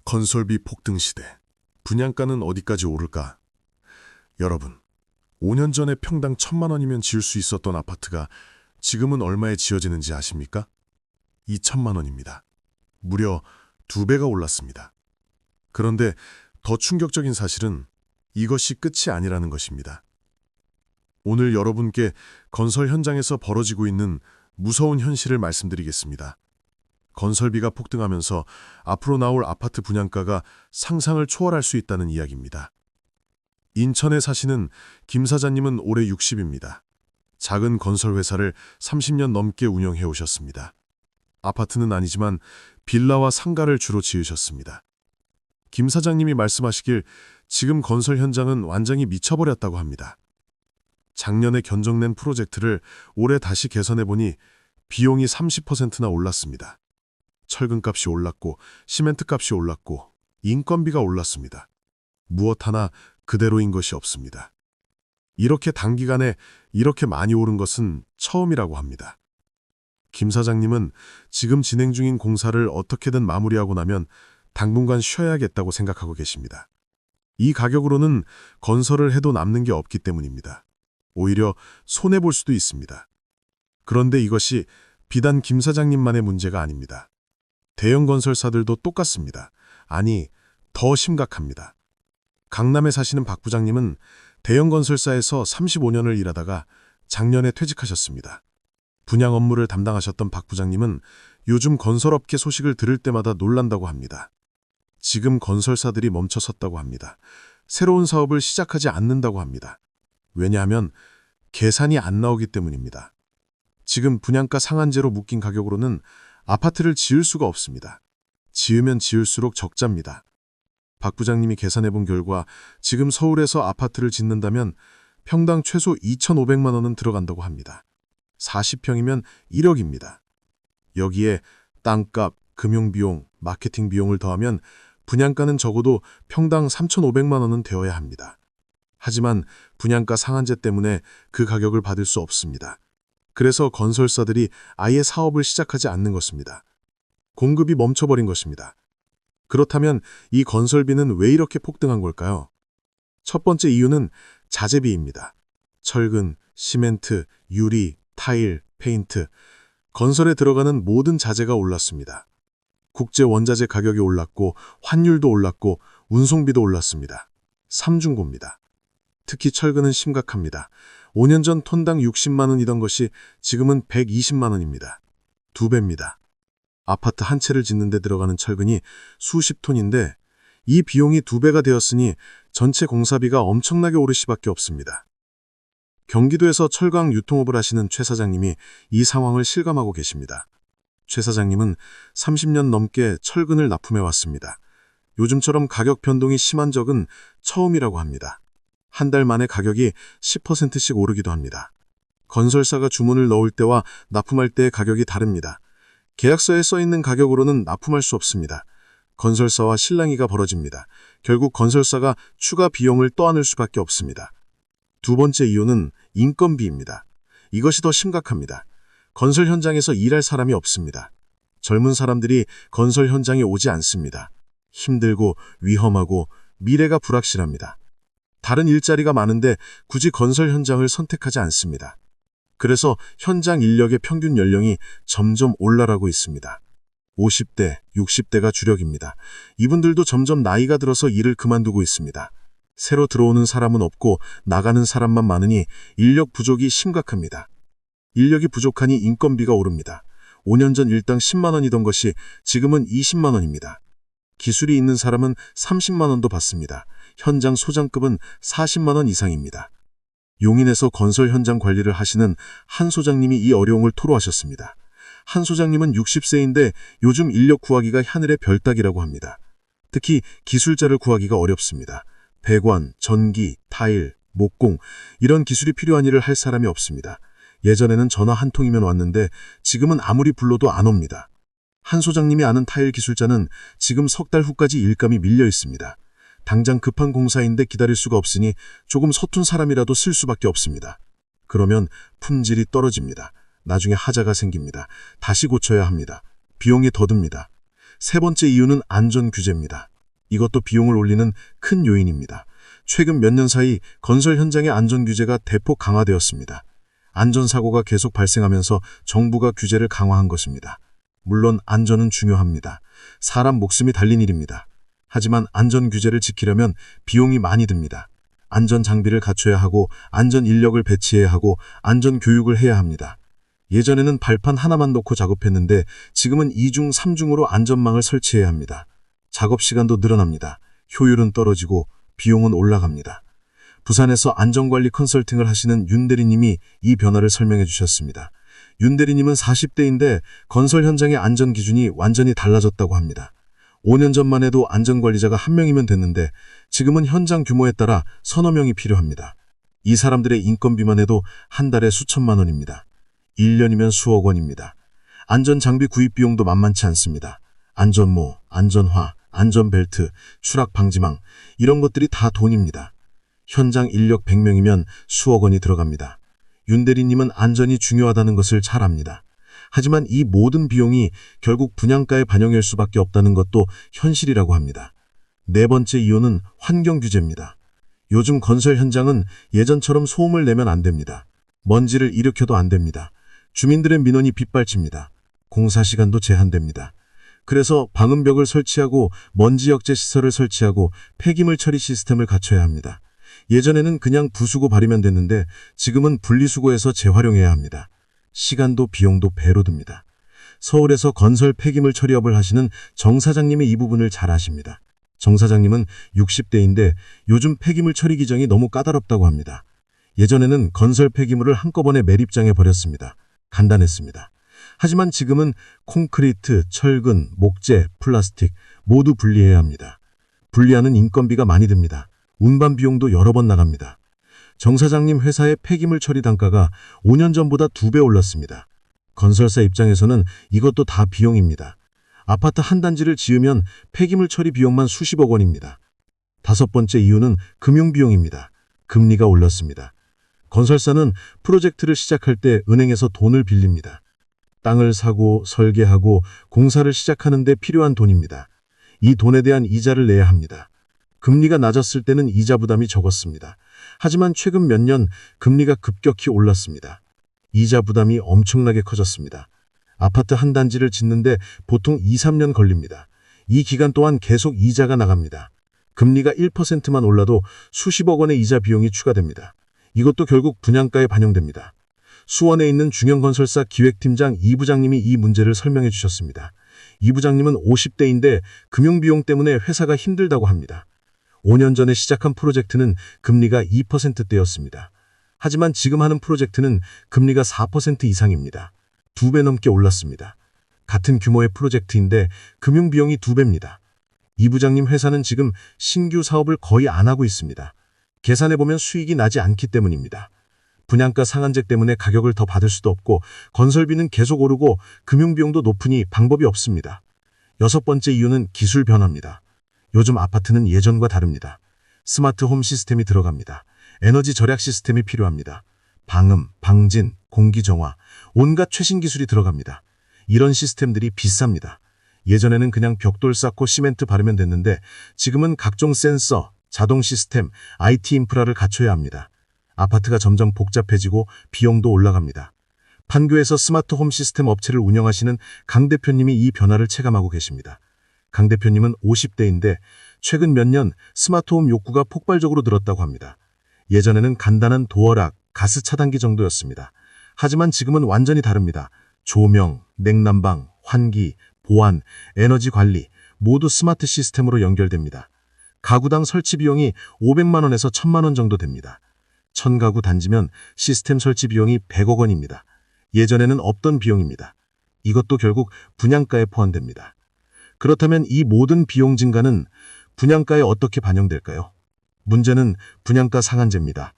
건설비 폭등 시대. 분양가는 어디까지 오를까? 여러분, 5년 전에 평당 1,000만 원이면 지을 수 있었던 아파트가 지금은 얼마에 지어지는지 아십니까? 2천만 원입니다. 무려 2배가 올랐습니다. 그런데 더 충격적인 사실은 이것이 끝이 아니라는 것입니다. 오늘 여러분께 건설 현장에서 벌어지고 있는 무서운 현실을 말씀드리겠습니다. 건설비가 폭등하면서 앞으로 나올 아파트 분양가가 상상을 초월할 수 있다는 이야기입니다. 인천에 사시는 김 사장님은 올해 60입니다. 작은 건설회사를 30년 넘게 운영해 오셨습니다. 아파트는 아니지만 빌라와 상가를 주로 지으셨습니다. 김 사장님이 말씀하시길 지금 건설 현장은 완전히 미쳐버렸다고 합니다. 작년에 견적낸 프로젝트를 올해 다시 개선해보니 비용이 30%나 올랐습니다. 철근값이 올랐고 시멘트값이 올랐고 인건비가 올랐습니다. 무엇 하나 그대로인 것이 없습니다. 이렇게 단기간에 이렇게 많이 오른 것은 처음이라고 합니다. 김 사장님은 지금 진행 중인 공사를 어떻게든 마무리하고 나면 당분간 쉬어야겠다고 생각하고 계십니다. 이 가격으로는 건설을 해도 남는 게 없기 때문입니다. 오히려 손해볼 수도 있습니다. 그런데 이것이 비단 김 사장님만의 문제가 아닙니다. 대형 건설사들도 똑같습니다. 아니, 더 심각합니다. 강남에 사시는 박 부장님은 대형 건설사에서 35년을 일하다가 작년에 퇴직하셨습니다. 분양 업무를 담당하셨던 박 부장님은 요즘 건설업계 소식을 들을 때마다 놀란다고 합니다. 지금 건설사들이 멈춰섰다고 합니다. 새로운 사업을 시작하지 않는다고 합니다. 왜냐하면 계산이 안 나오기 때문입니다. 지금 분양가 상한제로 묶인 가격으로는 아파트를 지을 수가 없습니다. 지으면 지을수록 적자입니다. 박 부장님이 계산해본 결과 지금 서울에서 아파트를 짓는다면 평당 최소 2,500만 원은 들어간다고 합니다. 40평이면 1억입니다. 여기에 땅값, 금융비용, 마케팅 비용을 더하면 분양가는 적어도 평당 3,500만 원은 되어야 합니다. 하지만 분양가 상한제 때문에 그 가격을 받을 수 없습니다. 그래서 건설사들이 아예 사업을 시작하지 않는 것입니다. 공급이 멈춰버린 것입니다. 그렇다면 이 건설비는 왜 이렇게 폭등한 걸까요? 첫 번째 이유는 자재비입니다. 철근, 시멘트, 유리, 타일, 페인트, 건설에 들어가는 모든 자재가 올랐습니다. 국제 원자재 가격이 올랐고 환율도 올랐고 운송비도 올랐습니다. 삼중고입니다. 특히 철근은 심각합니다. 5년 전 톤당 60만 원이던 것이 지금은 120만 원입니다. 2배입니다. 아파트 한 채를 짓는 데 들어가는 철근이 수십 톤인데 이 비용이 2배가 되었으니 전체 공사비가 엄청나게 오를 수밖에 없습니다. 경기도에서 철강 유통업을 하시는 최 사장님이 이 상황을 실감하고 계십니다. 최 사장님은 30년 넘게 철근을 납품해 왔습니다. 요즘처럼 가격 변동이 심한 적은 처음이라고 합니다. 한 달 만에 가격이 10%씩 오르기도 합니다. 건설사가 주문을 넣을 때와 납품할 때의 가격이 다릅니다. 계약서에 써있는 가격으로는 납품할 수 없습니다. 건설사와 실랑이가 벌어집니다. 결국 건설사가 추가 비용을 떠안을 수밖에 없습니다. 두 번째 이유는 인건비입니다. 이것이 더 심각합니다. 건설 현장에서 일할 사람이 없습니다. 젊은 사람들이 건설 현장에 오지 않습니다. 힘들고 위험하고 미래가 불확실합니다. 다른 일자리가 많은데 굳이 건설 현장을 선택하지 않습니다. 그래서 현장 인력의 평균 연령이 점점 올라가고 있습니다. 50대, 60대가 주력입니다. 이분들도 점점 나이가 들어서 일을 그만두고 있습니다. 새로 들어오는 사람은 없고 나가는 사람만 많으니 인력 부족이 심각합니다. 인력이 부족하니 인건비가 오릅니다. 5년 전 일당 10만 원이던 것이 지금은 20만 원입니다. 기술이 있는 사람은 30만 원도 받습니다. 현장 소장급은 40만 원 이상입니다. 용인에서 건설 현장 관리를 하시는 한 소장님이 이 어려움을 토로하셨습니다. 한 소장님은 60세인데 요즘 인력 구하기가 하늘의 별 따기라고 합니다. 특히 기술자를 구하기가 어렵습니다. 배관, 전기, 타일, 목공 이런 기술이 필요한 일을 할 사람이 없습니다. 예전에는 전화 한 통이면 왔는데 지금은 아무리 불러도 안 옵니다. 한 소장님이 아는 타일 기술자는 지금 석 달 후까지 일감이 밀려 있습니다. 당장 급한 공사인데 기다릴 수가 없으니 조금 서툰 사람이라도 쓸 수밖에 없습니다. 그러면 품질이 떨어집니다. 나중에 하자가 생깁니다. 다시 고쳐야 합니다. 비용이 더 듭니다. 세 번째 이유는 안전 규제입니다. 이것도 비용을 올리는 큰 요인입니다. 최근 몇 년 사이 건설 현장의 안전 규제가 대폭 강화되었습니다. 안전사고가 계속 발생하면서 정부가 규제를 강화한 것입니다. 물론 안전은 중요합니다. 사람 목숨이 달린 일입니다. 하지만 안전 규제를 지키려면 비용이 많이 듭니다. 안전 장비를 갖춰야 하고 안전 인력을 배치해야 하고 안전 교육을 해야 합니다. 예전에는 발판 하나만 놓고 작업했는데 지금은 2중, 3중으로 안전망을 설치해야 합니다. 작업 시간도 늘어납니다. 효율은 떨어지고 비용은 올라갑니다. 부산에서 안전관리 컨설팅을 하시는 윤 대리님이 이 변화를 설명해 주셨습니다. 윤 대리님은 40대인데 건설 현장의 안전 기준이 완전히 달라졌다고 합니다. 5년 전만 해도 안전관리자가 1명이면 됐는데 지금은 현장 규모에 따라 서너 명이 필요합니다. 이 사람들의 인건비만 해도 한 달에 수천만 원입니다. 1년이면 수억 원입니다. 안전장비 구입 비용도 만만치 않습니다. 안전모, 안전화, 안전벨트, 추락 방지망 이런 것들이 다 돈입니다. 현장 인력 100명이면 수억 원이 들어갑니다. 윤 대리님은 안전이 중요하다는 것을 잘 압니다. 하지만 이 모든 비용이 결국 분양가에 반영될 수밖에 없다는 것도 현실이라고 합니다. 네 번째 이유는 환경 규제입니다. 요즘 건설 현장은 예전처럼 소음을 내면 안 됩니다. 먼지를 일으켜도 안 됩니다. 주민들의 민원이 빗발칩니다. 공사 시간도 제한됩니다. 그래서 방음벽을 설치하고 먼지 역제 시설을 설치하고 폐기물 처리 시스템을 갖춰야 합니다. 예전에는 그냥 부수고 버리면 됐는데 지금은 분리수거해서 재활용해야 합니다. 시간도 비용도 배로 듭니다. 서울에서 건설 폐기물 처리업을 하시는 정 사장님이 이 부분을 잘 아십니다. 정 사장님은 60대인데 요즘 폐기물 처리 규정이 너무 까다롭다고 합니다. 예전에는 건설 폐기물을 한꺼번에 매립장에 버렸습니다. 간단했습니다. 하지만 지금은 콘크리트, 철근, 목재, 플라스틱 모두 분리해야 합니다. 분리하는 인건비가 많이 듭니다. 운반 비용도 여러 번 나갑니다. 정 사장님 회사의 폐기물 처리 단가가 5년 전보다 2배 올랐습니다. 건설사 입장에서는 이것도 다 비용입니다. 아파트 한 단지를 지으면 폐기물 처리 비용만 수십억 원입니다. 다섯 번째 이유는 금융비용입니다. 금리가 올랐습니다. 건설사는 프로젝트를 시작할 때 은행에서 돈을 빌립니다. 땅을 사고 설계하고 공사를 시작하는 데 필요한 돈입니다. 이 돈에 대한 이자를 내야 합니다. 금리가 낮았을 때는 이자 부담이 적었습니다. 하지만 최근 몇 년 금리가 급격히 올랐습니다. 이자 부담이 엄청나게 커졌습니다. 아파트 한 단지를 짓는데 보통 2, 3년 걸립니다. 이 기간 동안 계속 이자가 나갑니다. 금리가 1%만 올라도 수십억 원의 이자 비용이 추가됩니다. 이것도 결국 분양가에 반영됩니다. 수원에 있는 중형건설사 기획팀장 이 부장님이 이 문제를 설명해 주셨습니다. 이 부장님은 50대인데 금융비용 때문에 회사가 힘들다고 합니다. 5년 전에 시작한 프로젝트는 금리가 2%대였습니다. 하지만 지금 하는 프로젝트는 금리가 4% 이상입니다. 2배 넘게 올랐습니다. 같은 규모의 프로젝트인데 금융비용이 2배입니다. 이 부장님 회사는 지금 신규 사업을 거의 안 하고 있습니다. 계산해보면 수익이 나지 않기 때문입니다. 분양가 상한제 때문에 가격을 더 받을 수도 없고 건설비는 계속 오르고 금융비용도 높으니 방법이 없습니다. 여섯 번째 이유는 기술 변화입니다. 요즘 아파트는 예전과 다릅니다. 스마트 홈 시스템이 들어갑니다. 에너지 절약 시스템이 필요합니다. 방음, 방진, 공기 정화, 온갖 최신 기술이 들어갑니다. 이런 시스템들이 비쌉니다. 예전에는 그냥 벽돌 쌓고 시멘트 바르면 됐는데 지금은 각종 센서, 자동 시스템, IT 인프라를 갖춰야 합니다. 아파트가 점점 복잡해지고 비용도 올라갑니다. 판교에서 스마트 홈 시스템 업체를 운영하시는 강 대표님이 이 변화를 체감하고 계십니다. 강 대표님은 50대인데 최근 몇 년 스마트홈 욕구가 폭발적으로 늘었다고 합니다. 예전에는 간단한 도어락, 가스 차단기 정도였습니다. 하지만 지금은 완전히 다릅니다. 조명, 냉난방, 환기, 보안, 에너지 관리 모두 스마트 시스템으로 연결됩니다. 가구당 설치 비용이 500만 원에서 1000만 원 정도 됩니다. 1000가구 단지면 시스템 설치 비용이 100억 원입니다. 예전에는 없던 비용입니다. 이것도 결국 분양가에 포함됩니다. 그렇다면 이 모든 비용 증가는 분양가에 어떻게 반영될까요? 문제는 분양가 상한제입니다.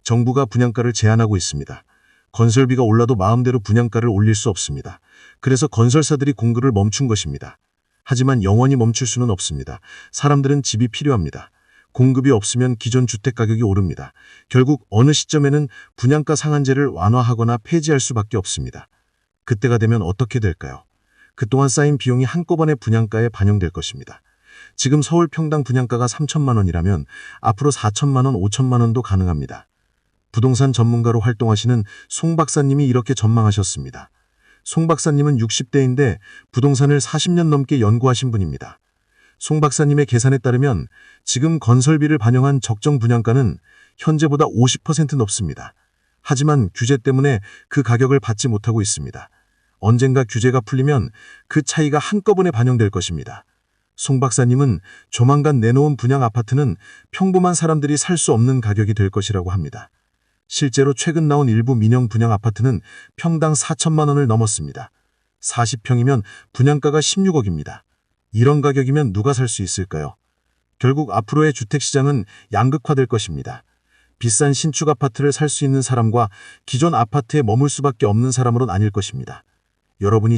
정부가 분양가를 제한하고 있습니다. 건설비가 올라도 마음대로 분양가를 올릴 수 없습니다. 그래서 건설사들이 공급을 멈춘 것입니다. 하지만 영원히 멈출 수는 없습니다. 사람들은 집이 필요합니다. 공급이 없으면 기존 주택 가격이 오릅니다. 결국 어느 시점에는 분양가 상한제를 완화하거나 폐지할 수밖에 없습니다. 그때가 되면 어떻게 될까요? 그동안 쌓인 비용이 한꺼번에 분양가에 반영될 것입니다. 지금 서울 평당 분양가가 3천만 원이라면 앞으로 4천만 원, 5천만 원도 가능합니다. 부동산 전문가로 활동하시는 송 박사님이 이렇게 전망하셨습니다. 송 박사님은 60대인데 부동산을 40년 넘게 연구하신 분입니다. 송 박사님의 계산에 따르면 지금 건설비를 반영한 적정 분양가는 현재보다 50% 높습니다. 하지만 규제 때문에 그 가격을 받지 못하고 있습니다. 언젠가 규제가 풀리면 그 차이가 한꺼번에 반영될 것입니다. 송 박사님은 조만간 내놓은 분양 아파트는 평범한 사람들이 살 수 없는 가격이 될 것이라고 합니다. 실제로 최근 나온 일부 민영 분양 아파트는 평당 4천만 원을 넘었습니다. 40평이면 분양가가 16억입니다. 이런 가격이면 누가 살 수 있을까요? 결국 앞으로의 주택시장은 양극화될 것입니다. 비싼 신축 아파트를 살 수 있는 사람과 기존 아파트에 머물 수밖에 없는 사람으로 나뉠 것입니다. 여러분이